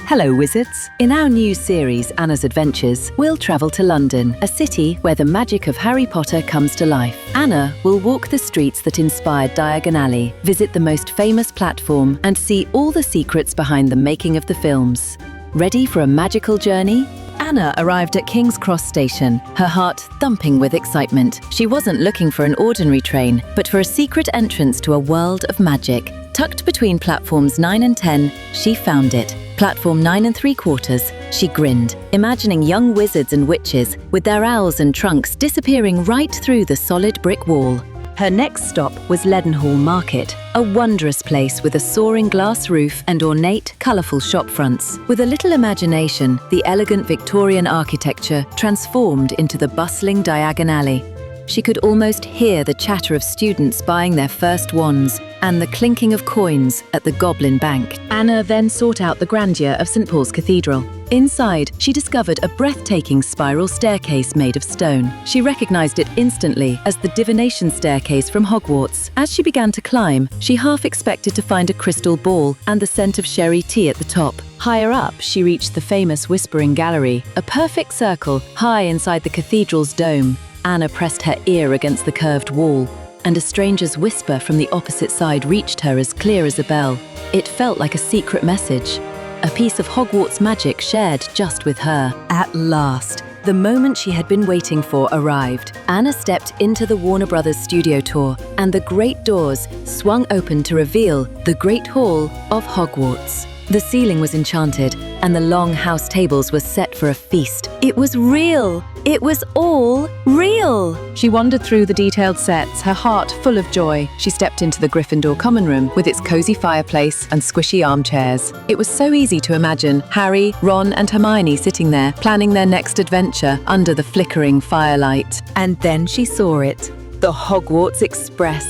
Hello, wizards! In our new series, Anna's Adventures, we'll travel to London, a city where the magic of Harry Potter comes to life. Anna will walk the streets that inspired Diagon Alley, visit the most famous platform, and see all the secrets behind the making of the films. Ready for a magical journey? Anna arrived at King's Cross Station, her heart thumping with excitement. She wasn't looking for an ordinary train, but for a secret entrance to a world of magic. Tucked between platforms 9 and 10, she found it. Platform 9 3/4, she grinned, imagining young wizards and witches with their owls and trunks disappearing right through the solid brick wall. Her next stop was Leadenhall Market, a wondrous place with a soaring glass roof and ornate, colourful shop fronts. With a little imagination, the elegant Victorian architecture transformed into the bustling Diagon Alley. She could almost hear the chatter of students buying their first wands and the clinking of coins at the Goblin Bank. Anna then sought out the grandeur of St. Paul's Cathedral. Inside, she discovered a breathtaking spiral staircase made of stone. She recognized it instantly as the divination staircase from Hogwarts. As she began to climb, she half expected to find a crystal ball and the scent of sherry tea at the top. Higher up, she reached the famous Whispering Gallery, a perfect circle high inside the cathedral's dome. Anna pressed her ear against the curved wall, and a stranger's whisper from the opposite side reached her as clear as a bell. It felt like a secret message, a piece of Hogwarts magic shared just with her. At last, the moment she had been waiting for arrived. Anna stepped into the Warner Brothers studio tour, and the great doors swung open to reveal the Great Hall of Hogwarts. The ceiling was enchanted, and the long house tables were set for a feast. It was real! It was all real! She wandered through the detailed sets, her heart full of joy. She stepped into the Gryffindor common room with its cozy fireplace and squishy armchairs. It was so easy to imagine Harry, Ron, and Hermione sitting there, planning their next adventure under the flickering firelight. And then she saw it, the Hogwarts Express.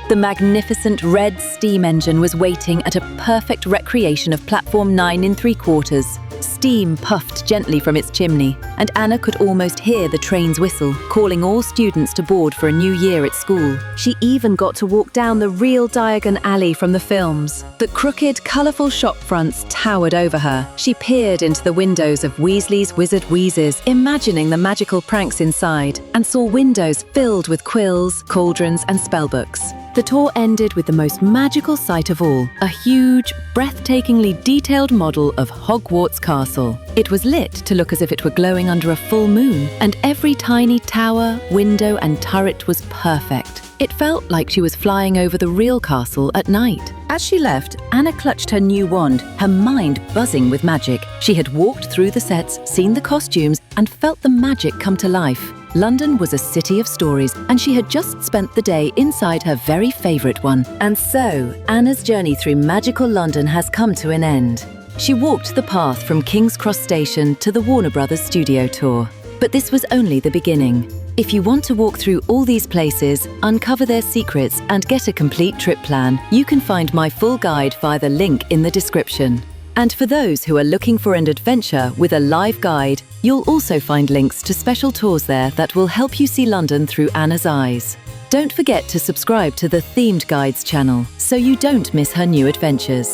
The magnificent red steam engine was waiting at a perfect recreation of platform 9 3/4. Steam puffed gently from its chimney, and Anna could almost hear the train's whistle, calling all students to board for a new year at school. She even got to walk down the real Diagon Alley from the films. The crooked, colourful shop fronts towered over her. She peered into the windows of Weasley's Wizard Wheezes, imagining the magical pranks inside, and saw windows filled with quills, cauldrons, and spellbooks. The tour ended with the most magical sight of all, a huge, breathtakingly detailed model of Hogwarts Castle. It was lit to look as if it were glowing under a full moon, and every tiny tower, window, and turret was perfect. It felt like she was flying over the real castle at night. As she left, Anna clutched her new wand, her mind buzzing with magic. She had walked through the sets, seen the costumes, and felt the magic come to life. London was a city of stories, and she had just spent the day inside her very favourite one. And so, Anna's journey through magical London has come to an end. She walked the path from King's Cross Station to the Warner Brothers studio tour. But this was only the beginning. If you want to walk through all these places, uncover their secrets, and get a complete trip plan, you can find my full guide via the link in the description. And for those who are looking for an adventure with a live guide, you'll also find links to special tours there that will help you see London through Anna's eyes. Don't forget to subscribe to the Themed Guides channel so you don't miss her new adventures.